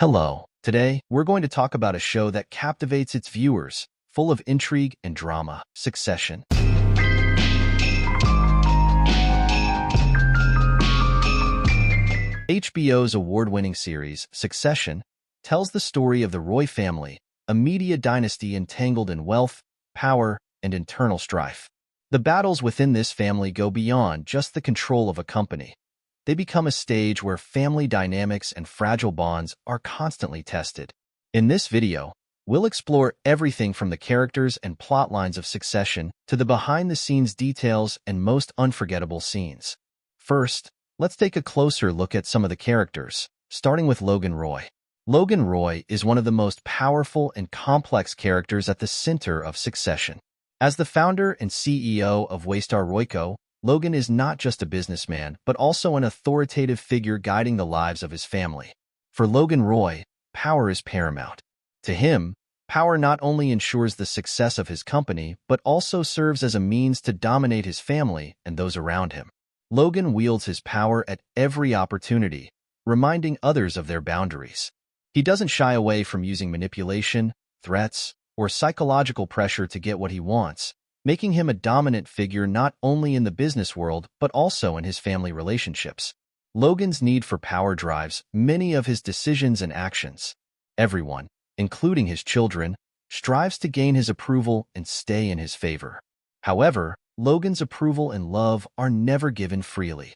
Hello. Today, we're going to talk about a show that captivates its viewers, full of intrigue and drama, Succession. HBO's award-winning series, Succession, tells the story of the Roy family, a media dynasty entangled in wealth, power, and internal strife. The battles within this family go beyond just the control of a company. They become a stage where family dynamics and fragile bonds are constantly tested. In this video, we'll explore everything from the characters and plot lines of Succession to the behind-the-scenes details and most unforgettable scenes. First, let's take a closer look at some of the characters, starting with Logan Roy. Logan Roy is one of the most powerful and complex characters at the center of Succession. As the founder and CEO of Waystar Royco, Logan is not just a businessman, but also an authoritative figure guiding the lives of his family. For Logan Roy, power is paramount. To him, power not only ensures the success of his company, but also serves as a means to dominate his family and those around him. Logan wields his power at every opportunity, reminding others of their boundaries. He doesn't shy away from using manipulation, threats, or psychological pressure to get what he wants, making him a dominant figure not only in the business world but also in his family relationships. Logan's need for power drives many of his decisions and actions. Everyone, including his children, strives to gain his approval and stay in his favor. However, Logan's approval and love are never given freely.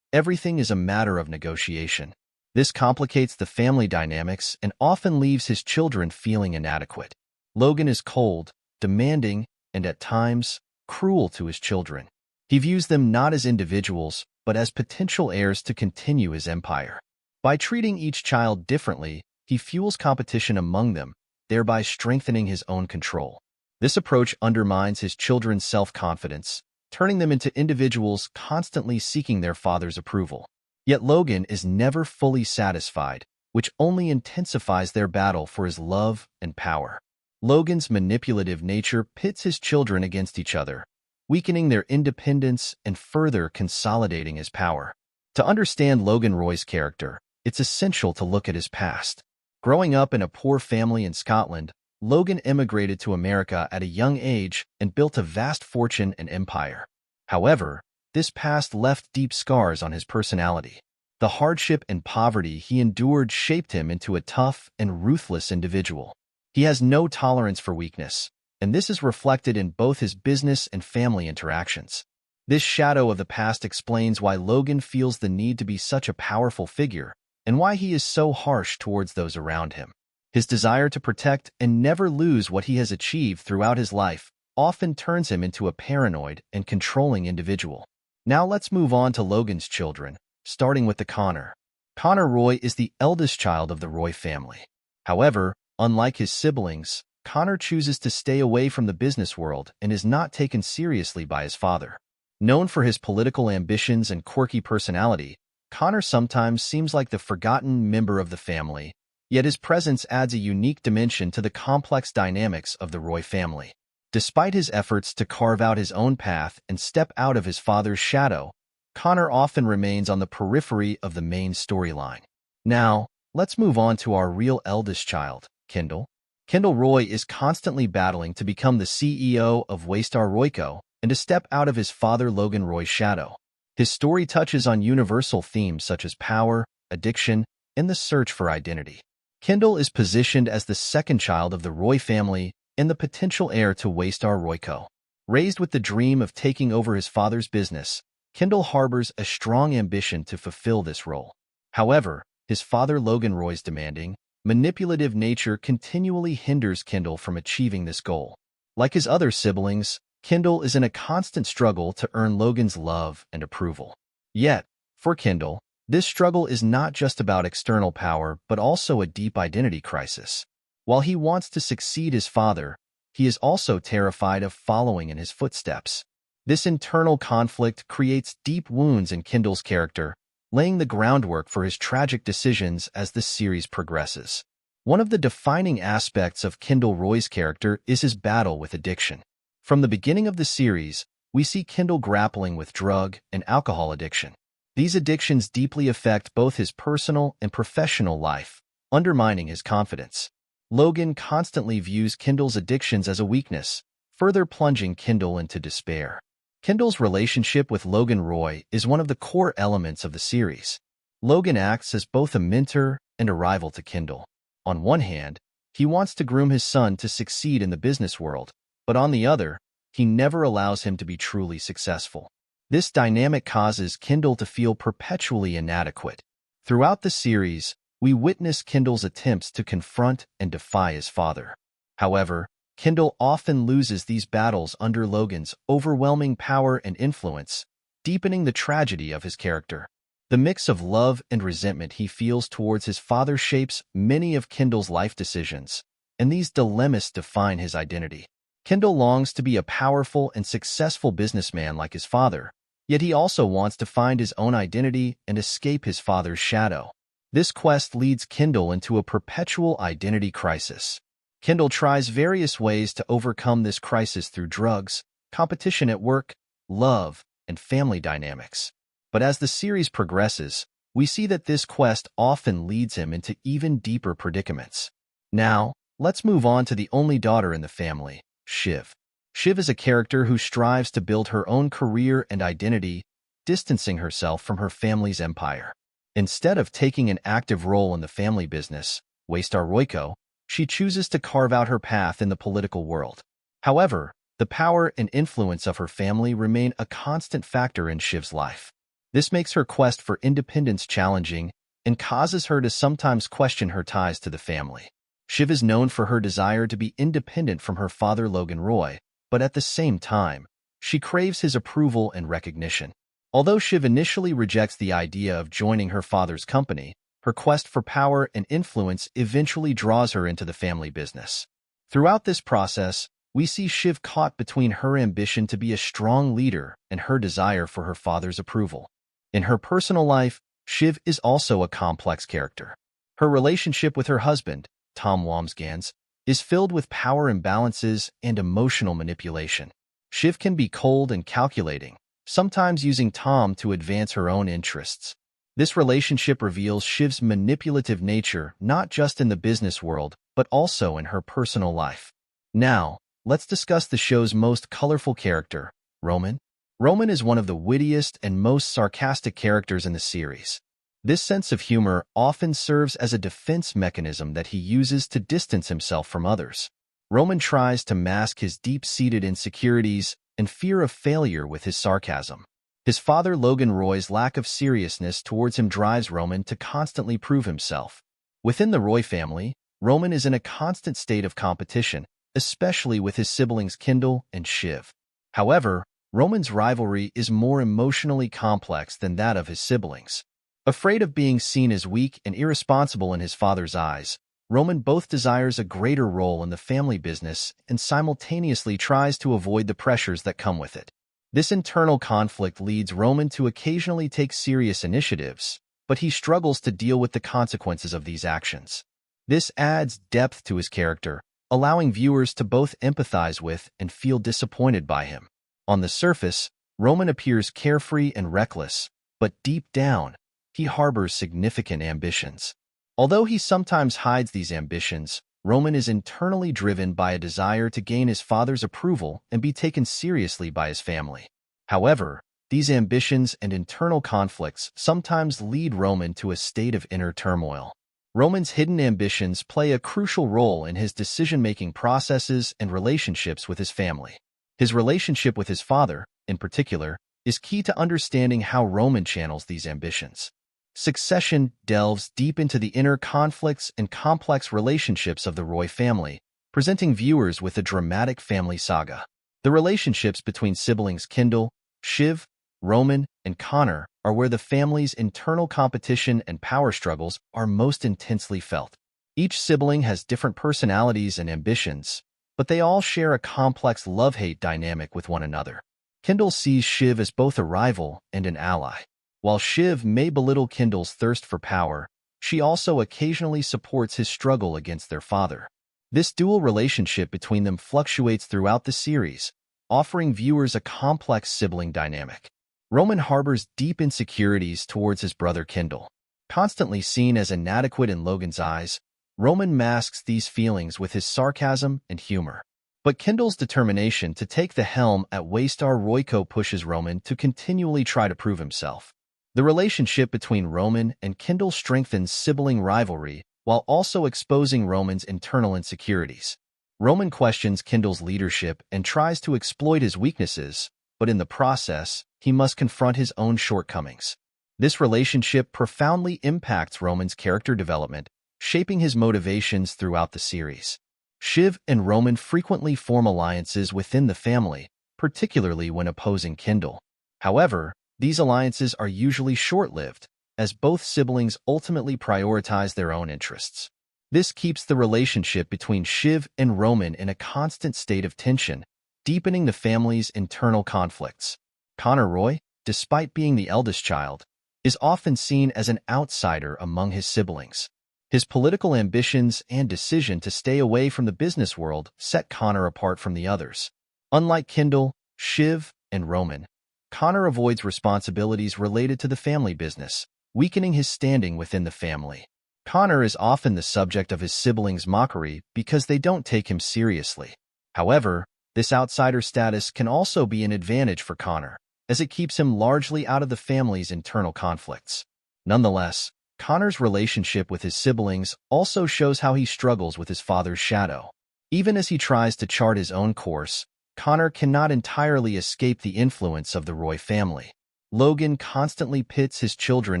Everything is a matter of negotiation. This complicates the family dynamics and often leaves his children feeling inadequate. Logan is cold, demanding, and at times, cruel to his children. He views them not as individuals, but as potential heirs to continue his empire. By treating each child differently, he fuels competition among them, thereby strengthening his own control. This approach undermines his children's self-confidence, turning them into individuals constantly seeking their father's approval. Yet Logan is never fully satisfied, which only intensifies their battle for his love and power. Logan's manipulative nature pits his children against each other, weakening their independence and further consolidating his power. To understand Logan Roy's character, it's essential to look at his past. Growing up in a poor family in Scotland, Logan immigrated to America at a young age and built a vast fortune and empire. However, this past left deep scars on his personality. The hardship and poverty he endured shaped him into a tough and ruthless individual. He has no tolerance for weakness, and this is reflected in both his business and family interactions. This shadow of the past explains why Logan feels the need to be such a powerful figure and why he is so harsh towards those around him. His desire to protect and never lose what he has achieved throughout his life often turns him into a paranoid and controlling individual. Now let's move on to Logan's children, starting with Connor. Connor Roy is the eldest child of the Roy family. However, unlike his siblings, Connor chooses to stay away from the business world and is not taken seriously by his father. Known for his political ambitions and quirky personality, Connor sometimes seems like the forgotten member of the family, yet his presence adds a unique dimension to the complex dynamics of the Roy family. Despite his efforts to carve out his own path and step out of his father's shadow, Connor often remains on the periphery of the main storyline. Now, let's move on to our real eldest child, Kendall. Kendall Roy is constantly battling to become the CEO of Waystar Royco and to step out of his father Logan Roy's shadow. His story touches on universal themes such as power, addiction, and the search for identity. Kendall is positioned as the second child of the Roy family and the potential heir to Waystar Royco. Raised with the dream of taking over his father's business, Kendall harbors a strong ambition to fulfill this role. However, his father Logan Roy's demanding, manipulative nature continually hinders Kendall from achieving this goal. Like his other siblings, Kendall is in a constant struggle to earn Logan's love and approval. Yet, for Kendall, this struggle is not just about external power but also a deep identity crisis. While he wants to succeed his father, he is also terrified of following in his footsteps. This internal conflict creates deep wounds in Kendall's character, laying the groundwork for his tragic decisions as the series progresses. One of the defining aspects of Kendall Roy's character is his battle with addiction. From the beginning of the series, we see Kendall grappling with drug and alcohol addiction. These addictions deeply affect both his personal and professional life, undermining his confidence. Logan constantly views Kendall's addictions as a weakness, further plunging Kendall into despair. Kendall's relationship with Logan Roy is one of the core elements of the series. Logan acts as both a mentor and a rival to Kendall. On one hand, he wants to groom his son to succeed in the business world, but on the other, he never allows him to be truly successful. This dynamic causes Kendall to feel perpetually inadequate. Throughout the series, we witness Kendall's attempts to confront and defy his father. However, Kendall often loses these battles under Logan's overwhelming power and influence, deepening the tragedy of his character. The mix of love and resentment he feels towards his father shapes many of Kendall's life decisions, and these dilemmas define his identity. Kendall longs to be a powerful and successful businessman like his father, yet he also wants to find his own identity and escape his father's shadow. This quest leads Kendall into a perpetual identity crisis. Kendall tries various ways to overcome this crisis through drugs, competition at work, love, and family dynamics. But as the series progresses, we see that this quest often leads him into even deeper predicaments. Now, let's move on to the only daughter in the family, Shiv. Shiv is a character who strives to build her own career and identity, distancing herself from her family's empire. Instead of taking an active role in the family business, Waystar Royco, she chooses to carve out her path in the political world. However, the power and influence of her family remain a constant factor in Shiv's life. This makes her quest for independence challenging and causes her to sometimes question her ties to the family. Shiv is known for her desire to be independent from her father Logan Roy, but at the same time, she craves his approval and recognition. Although Shiv initially rejects the idea of joining her father's company, her quest for power and influence eventually draws her into the family business. Throughout this process, we see Shiv caught between her ambition to be a strong leader and her desire for her father's approval. In her personal life, Shiv is also a complex character. Her relationship with her husband, Tom Wamsgans, is filled with power imbalances and emotional manipulation. Shiv can be cold and calculating, sometimes using Tom to advance her own interests. This relationship reveals Shiv's manipulative nature not just in the business world, but also in her personal life. Now, let's discuss the show's most colorful character, Roman. Roman is one of the wittiest and most sarcastic characters in the series. This sense of humor often serves as a defense mechanism that he uses to distance himself from others. Roman tries to mask his deep-seated insecurities and fear of failure with his sarcasm. His father Logan Roy's lack of seriousness towards him drives Roman to constantly prove himself. Within the Roy family, Roman is in a constant state of competition, especially with his siblings Kendall and Shiv. However, Roman's rivalry is more emotionally complex than that of his siblings. Afraid of being seen as weak and irresponsible in his father's eyes, Roman both desires a greater role in the family business and simultaneously tries to avoid the pressures that come with it. This internal conflict leads Roman to occasionally take serious initiatives, but he struggles to deal with the consequences of these actions. This adds depth to his character, allowing viewers to both empathize with and feel disappointed by him. On the surface, Roman appears carefree and reckless, but deep down, he harbors significant ambitions. Although he sometimes hides these ambitions, Roman is internally driven by a desire to gain his father's approval and be taken seriously by his family. However, these ambitions and internal conflicts sometimes lead Roman to a state of inner turmoil. Roman's hidden ambitions play a crucial role in his decision-making processes and relationships with his family. His relationship with his father, in particular, is key to understanding how Roman channels these ambitions. Succession delves deep into the inner conflicts and complex relationships of the Roy family, presenting viewers with a dramatic family saga. The relationships between siblings Kendall, Shiv, Roman, and Connor are where the family's internal competition and power struggles are most intensely felt. Each sibling has different personalities and ambitions, but they all share a complex love-hate dynamic with one another. Kendall sees Shiv as both a rival and an ally. While Shiv may belittle Kendall's thirst for power, she also occasionally supports his struggle against their father. This dual relationship between them fluctuates throughout the series, offering viewers a complex sibling dynamic. Roman harbors deep insecurities towards his brother Kendall. Constantly seen as inadequate in Logan's eyes, Roman masks these feelings with his sarcasm and humor. But Kendall's determination to take the helm at Waystar Royco pushes Roman to continually try to prove himself. The relationship between Roman and Kendall strengthens sibling rivalry while also exposing Roman's internal insecurities. Roman questions Kendall's leadership and tries to exploit his weaknesses, but in the process, he must confront his own shortcomings. This relationship profoundly impacts Roman's character development, shaping his motivations throughout the series. Shiv and Roman frequently form alliances within the family, particularly when opposing Kendall. However, these alliances are usually short-lived, as both siblings ultimately prioritize their own interests. This keeps the relationship between Shiv and Roman in a constant state of tension, deepening the family's internal conflicts. Connor Roy, despite being the eldest child, is often seen as an outsider among his siblings. His political ambitions and decision to stay away from the business world set Connor apart from the others. Unlike Kendall, Shiv, and Roman, Connor avoids responsibilities related to the family business, weakening his standing within the family. Connor is often the subject of his siblings' mockery because they don't take him seriously. However, this outsider status can also be an advantage for Connor, as it keeps him largely out of the family's internal conflicts. Nonetheless, Connor's relationship with his siblings also shows how he struggles with his father's shadow. Even as he tries to chart his own course, Connor cannot entirely escape the influence of the Roy family. Logan constantly pits his children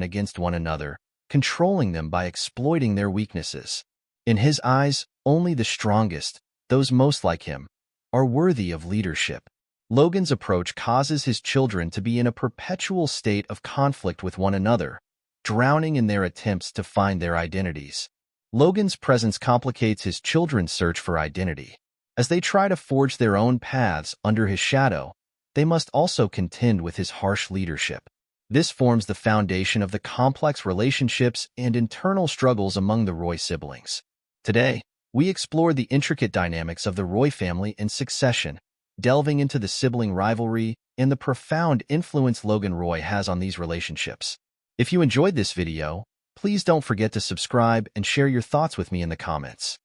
against one another, controlling them by exploiting their weaknesses. In his eyes, only the strongest, those most like him, are worthy of leadership. Logan's approach causes his children to be in a perpetual state of conflict with one another, drowning in their attempts to find their identities. Logan's presence complicates his children's search for identity. As they try to forge their own paths under his shadow, they must also contend with his harsh leadership. This forms the foundation of the complex relationships and internal struggles among the Roy siblings. Today, we explore the intricate dynamics of the Roy family in succession, delving into the sibling rivalry and the profound influence Logan Roy has on these relationships. If you enjoyed this video, please don't forget to subscribe and share your thoughts with me in the comments.